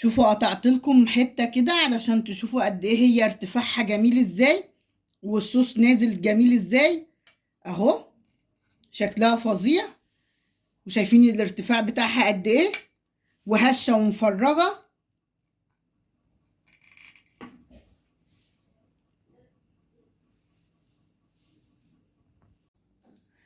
شوفوا قطعت لكم حته كده علشان تشوفوا قد ايه هي ارتفاعها جميل ازاي، والصوص نازل جميل ازاي اهو. شكلها فظيع، وشايفين الارتفاع بتاعها قد ايه، وهشه ومفرغه.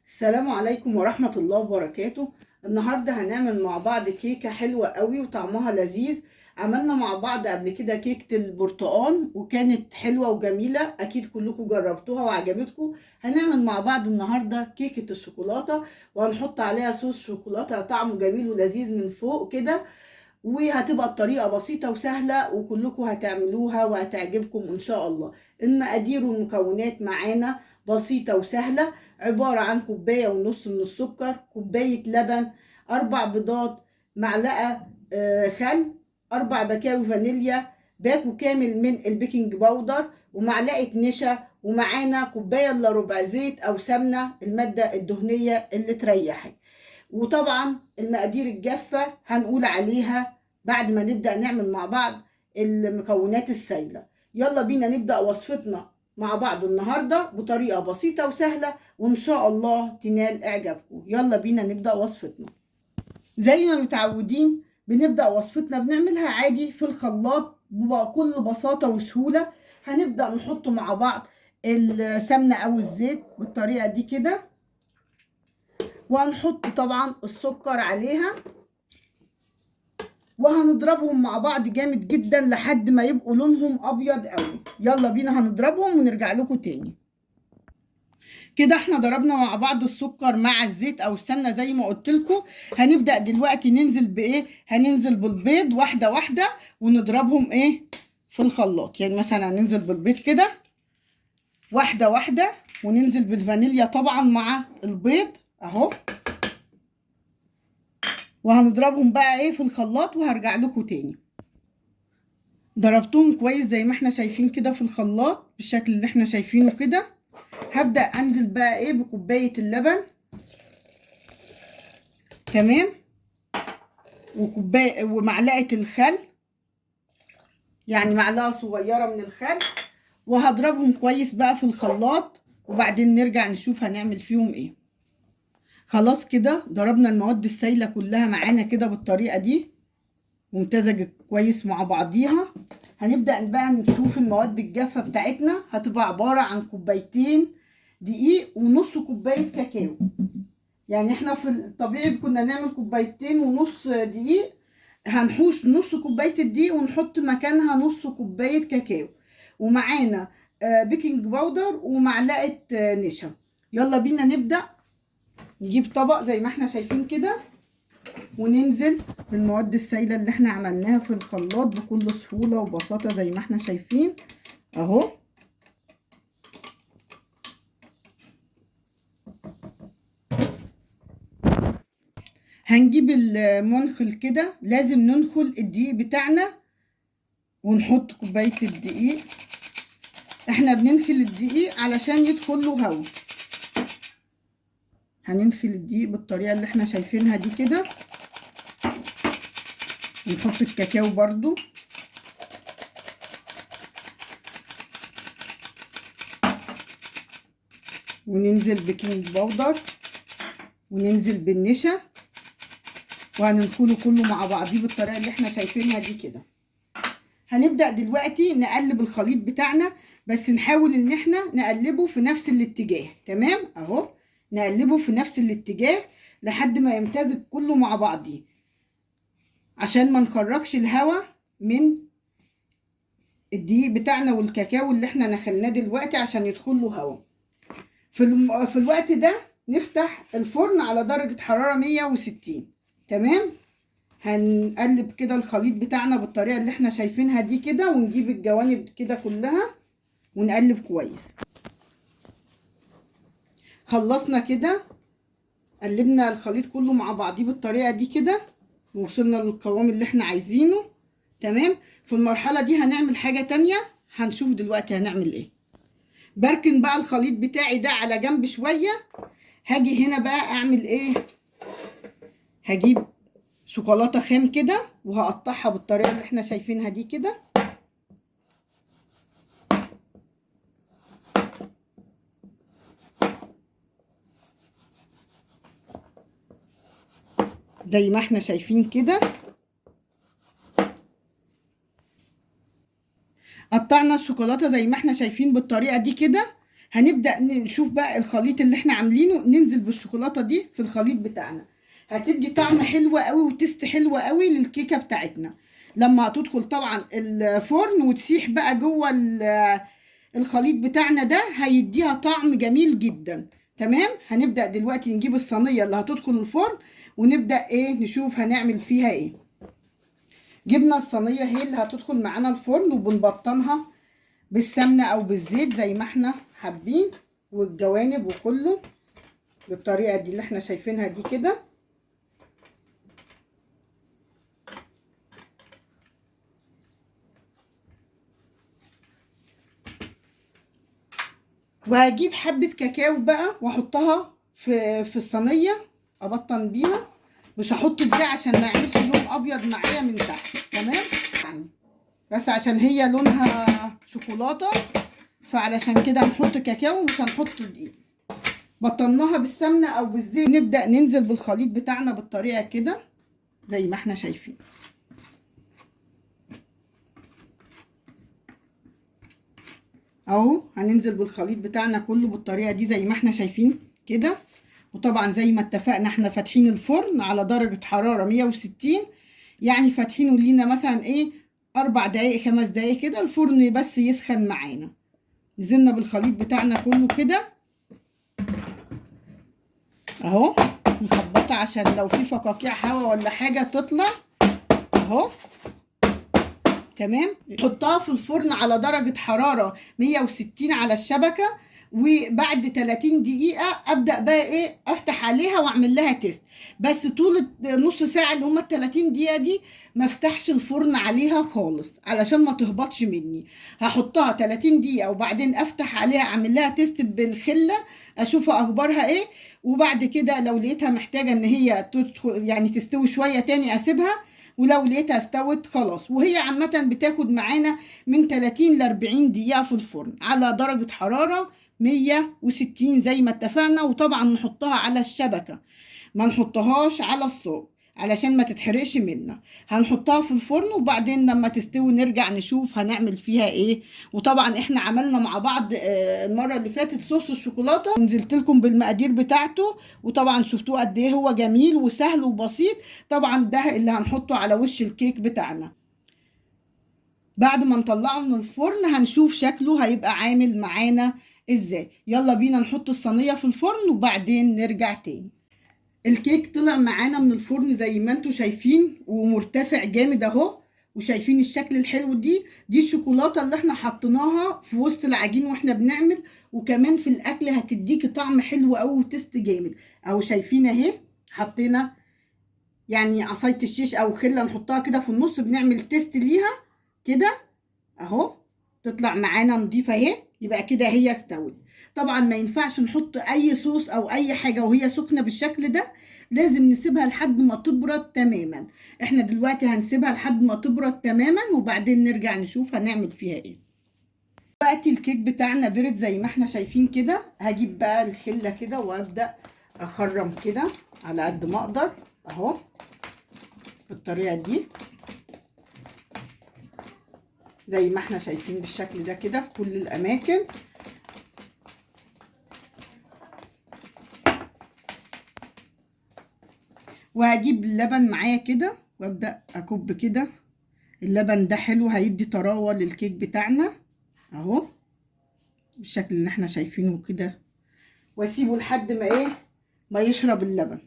السلام عليكم ورحمه الله وبركاته. النهارده هنعمل مع بعض كيكه حلوه قوي وطعمها لذيذ. عملنا مع بعض قبل كده كيكه البرتقال وكانت حلوه وجميله، اكيد كلكم جربتوها وعجبتكم. هنعمل مع بعض النهارده كيكه الشوكولاته، وهنحط عليها صوص شوكولاته طعمه جميل ولذيذ من فوق كده. وهتبقى الطريقه بسيطه وسهله وكلكم هتعملوها وهتعجبكم ان شاء الله. المقادير والمكونات معانا بسيطه وسهله، عباره عن كوبايه ونص من السكر، كوبايه لبن، 4 بيضات، معلقه خل، 4 بكاوي فانيليا، باكو كامل من البيكنج باودر، ومعلقه نشا، ومعانا كوبايه الا ربع زيت او سمنه، الماده الدهنيه اللي تريحك. وطبعا المقادير الجافة هنقول عليها بعد ما نبدأ نعمل مع بعض المكونات السائلة. يلا بينا نبدأ وصفتنا مع بعض النهاردة بطريقة بسيطة وسهلة، وإن شاء الله تنال إعجابكم. يلا بينا نبدأ وصفتنا. زي ما متعودين بنبدأ وصفتنا بنعملها عادي في الخلاط بكل بساطة وسهولة. هنبدأ نحط مع بعض السمنة أو الزيت بالطريقة دي كده، وهنحط طبعا السكر عليها، وهنضربهم مع بعض جامد جدا لحد ما يبقوا لونهم ابيض قوي. يلا بينا هنضربهم ونرجع لكم تاني. كده احنا ضربنا مع بعض السكر مع الزيت او السمنه زي ما قلت لكم. هنبدا دلوقتي ننزل بايه؟ هننزل بالبيض واحده واحده ونضربهم ايه في الخلاط. يعني مثلا هننزل بالبيض كده واحده واحده، وننزل بالفانيليا طبعا مع البيض اهو، وهنضربهم بقى ايه في الخلاط وهرجع لكم تاني. ضربتهم كويس زي ما احنا شايفين كده في الخلاط بالشكل اللي احنا شايفينه كده. هبدأ انزل بقى ايه بكوباية اللبن، تمام، وكوباية ومعلقة الخل، يعني معلقة صغيرة من الخل، وهضربهم كويس بقى في الخلاط، وبعدين نرجع نشوف هنعمل فيهم ايه. خلاص كده ضربنا المواد السائلة كلها معانا كده بالطريقة دي وامتزجت كويس مع بعضيها. هنبدأ بقى نشوف المواد الجافة بتاعتنا. هتبقى عبارة عن كوبايتين دقيق ونص كوباية كاكاو. يعني احنا في الطبيعي كنا نعمل كوبايتين ونص دقيق، هنحوش نص كوباية الدقيق ونحط مكانها نص كوباية كاكاو، ومعانا بيكنج باودر ومعلقة نشا. يلا بينا نبدأ. نجيب طبق زي ما احنا شايفين كده، وننزل بالمواد السائلة اللي احنا عملناها في الخلاط بكل سهولة وبساطة زي ما احنا شايفين اهو. هنجيب المنخل كده، لازم ننخل الدقيق بتاعنا ونحط كوباية الدقيق. احنا بننخل الدقيق علشان يدخل له هواء. هننخل الدقيق بالطريقة اللي احنا شايفينها دي كده، ونحط الكاكاو برضو، وننزل بيكنج باودر، وننزل بالنشا، وهننخله كله مع بعضيه بالطريقه اللي احنا شايفينها دي كده. هنبدأ دلوقتي نقلب الخليط بتاعنا، بس نحاول ان احنا نقلبه في نفس الاتجاه، تمام اهو. نقلبه في نفس الاتجاه لحد ما يمتزج كله مع بعضيه، عشان ما نخرجش الهواء من الدقيق بتاعنا والكاكاو اللي احنا نخلناه دلوقتي عشان يدخل له هواء. في الوقت ده نفتح الفرن على درجة حرارة 160، تمام. هنقلب كده الخليط بتاعنا بالطريقة اللي احنا شايفينها دي كده، ونجيب الجوانب كده كلها ونقلب كويس. خلصنا كده، قلبنا الخليط كله مع بعضيه بالطريقة دي كده، ووصلنا للقوام اللي احنا عايزينه، تمام. في المرحلة دي هنعمل حاجة تانية، هنشوف دلوقتي هنعمل ايه. بركن بقى الخليط بتاعي ده على جنب شوية. هاجي هنا بقى اعمل ايه؟ هجيب شوكولاته خام كده، وهقطعها بالطريقه اللي احنا شايفينها دي كده. زي ما احنا شايفين كده. قطعنا الشوكولاته زي ما احنا شايفين بالطريقه دي كده. هنبدا نشوف بقى الخليط اللي احنا عاملينه، ننزل بالشوكولاته دي في الخليط بتاعنا. هتدي طعم حلو قوي وتست حلوه قوي للكيكه بتاعتنا لما هتدخل طبعا الفرن وتسيح بقى جوه الخليط بتاعنا ده، هيديها طعم جميل جدا. تمام. هنبدا دلوقتي نجيب الصينيه اللي هتدخل الفرن، ونبدا نشوف هنعمل فيها ايه. جبنا الصينيه هي اللي هتدخل معانا الفرن، وبنبطنها بالسمنه او بالزيت زي ما احنا حابين، والجوانب وكله بالطريقه دي اللي احنا شايفينها دي كده. وهجيب حبه كاكاو بقى واحطها في الصينيه، ابطن بيها. مش هحط دي عشان ما يعملش لون ابيض معايا من تحت. تمام يعني، بس عشان هي لونها شوكولاته، فعلشان كده هنحط كاكاو ومش هنحط دقيق. بطناها بالسمنه او بالزيت. نبدا ننزل بالخليط بتاعنا بالطريقه كده زي ما احنا شايفين. اهو هننزل بالخليط بتاعنا كله بالطريقه دي زي ما احنا شايفين كده. وطبعا زي ما اتفقنا احنا فاتحين الفرن على درجه حراره 160، يعني فاتحينه لينا مثلا 4 دقايق 5 دقايق كده، الفرن بس يسخن معانا. نزلنا بالخليط بتاعنا كله كده اهو، نخبطها عشان لو في فقاقيع هوا ولا حاجه تطلع اهو. تمام. نحطها في الفرن على درجه حراره 160 على الشبكه، وبعد 30 دقيقه ابدا بقى افتح عليها واعمل لها تيست. بس طول نص ساعه اللي هم ال 30 دقيقه دي ما افتحش الفرن عليها خالص علشان ما تهبطش مني. هحطها 30 دقيقه وبعدين افتح عليها اعمل لها تيست بالخله، اشوفها اخبارها ايه. وبعد كده لو لقيتها محتاجه ان هي تدخل يعني تستوي شويه تاني اسيبها، ولو لقيتها استوت خلاص. وهي عامة بتاخد معانا من 30 ل 40 دقيقة في الفرن على درجة حرارة 160 زي ما اتفقنا. وطبعا نحطها على الشبكة، ما نحطهاش على الصاج علشان ما تتحرقش منا. هنحطها في الفرن وبعدين لما تستوي نرجع نشوف هنعمل فيها ايه. وطبعا احنا عملنا مع بعض المرة اللي فاتت صوص الشوكولاتة، ونزلت لكم بالمقادير بتاعته، وطبعا شفتوه قد ايه هو جميل وسهل وبسيط. طبعا ده اللي هنحطه على وش الكيك بتاعنا. بعد ما نطلعه من الفرن هنشوف شكله هيبقى عامل معانا ازاي. يلا بينا نحط الصينية في الفرن وبعدين نرجع تاني. الكيك طلع معانا من الفرن زي ما انتوا شايفين، ومرتفع جامد اهو. وشايفين الشكل الحلو دي الشوكولاته اللي احنا حطيناها في وسط العجين واحنا بنعمل، وكمان في الاكل هتديكي طعم حلو قوي وتست جامد. اهو شايفين اهي، حطينا يعني عصايه الشيش او خله نحطها كده في النص بنعمل تيست ليها كده اهو. تطلع معانا نضيفه اهي، يبقى كده هي استوت. طبعا ما ينفعش نحط اي صوص او اي حاجه وهي سخنه بالشكل ده، لازم نسيبها لحد ما تبرد تماما. احنا دلوقتي هنسيبها لحد ما تبرد تماما وبعدين نرجع نشوف هنعمل فيها ايه. دلوقتي الكيك بتاعنا برد زي ما احنا شايفين كده. هجيب بقى الخله كده وابدا اخرم كده على قد ما اقدر اهو بالطريقه دي زي ما احنا شايفين بالشكل ده كده في كل الاماكن. وهجيب اللبن معايا كده وابدا اكب كده. اللبن ده حلو هيدي طراوه للكيك بتاعنا اهو بالشكل اللي احنا شايفينه كده، واسيبه لحد ما يشرب اللبن.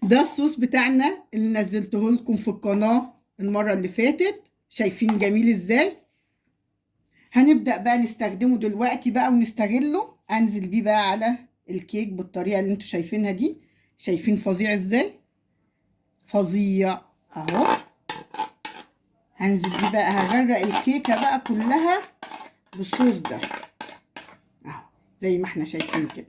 ده الصوص بتاعنا اللي نزلته لكم في القناه المره اللي فاتت. شايفين جميل ازاي؟ هنبدأ بقى نستخدمه دلوقتي بقى ونستغله. انزل بيه بقى على الكيك بالطريقة اللي انتوا شايفينها دي. شايفين فظيع ازاي؟ فظيع اهو. هنزل بيه بقى، هغرق الكيكة بقى كلها بالصوص ده اهو زي ما احنا شايفين كده.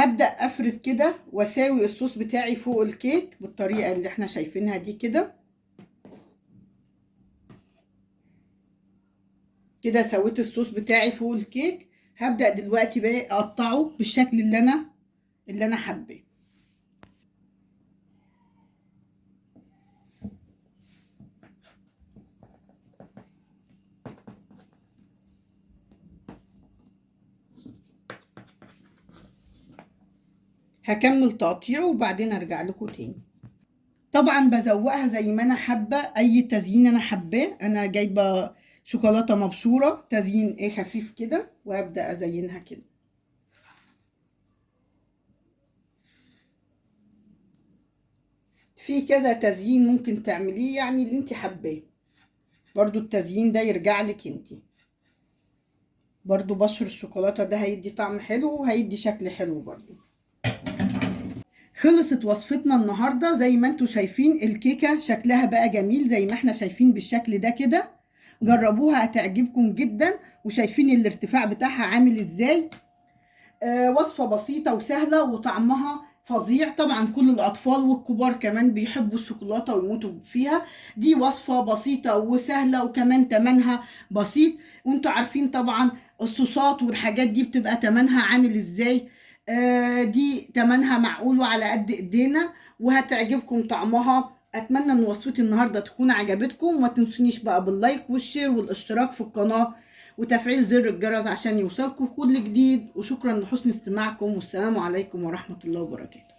هبدأ افرد كده واساوي الصوص بتاعي فوق الكيك بالطريقة اللي احنا شايفينها دي كده. كده سويت الصوص بتاعي فوق الكيك. هبدأ دلوقتي بقى اقطعه بالشكل اللي انا حباه. هكمل تقطيعه وبعدين ارجع لكم تاني. طبعا بزوقها زي ما انا حابه، اي تزيين انا حباه. انا جايبه شوكولاته مبشوره تزيين ايه خفيف كده، وابدا ازينها كده. في كذا تزيين ممكن تعمليه، يعني اللي انت حباه. برضو التزيين ده يرجع لك انت. برضو بشر الشوكولاته ده هيدي طعم حلو وهيدي شكل حلو برضو. خلصت وصفتنا النهارده. زي ما انتوا شايفين الكيكه شكلها بقى جميل زي ما احنا شايفين بالشكل ده كده. جربوها هتعجبكم جدا. وشايفين الارتفاع بتاعها عامل ازاي. وصفه بسيطه وسهله وطعمها فظيع. طبعا كل الاطفال والكبار كمان بيحبوا الشوكولاته ويموتوا فيها. دي وصفه بسيطه وسهله وكمان تمنها بسيط. وانتوا عارفين طبعا الصوصات والحاجات دي بتبقى تمنها عامل ازاي. دي تمنها معقول وعلى قد ايدينا وهتعجبكم طعمها. اتمنى ان وصفتي النهارده تكون عجبتكم. وما تنسونيش بقى باللايك والشير والاشتراك في القناه وتفعيل زر الجرس عشان يوصلكم كل جديد. وشكرا لحسن استماعكم، والسلام عليكم ورحمة الله وبركاته.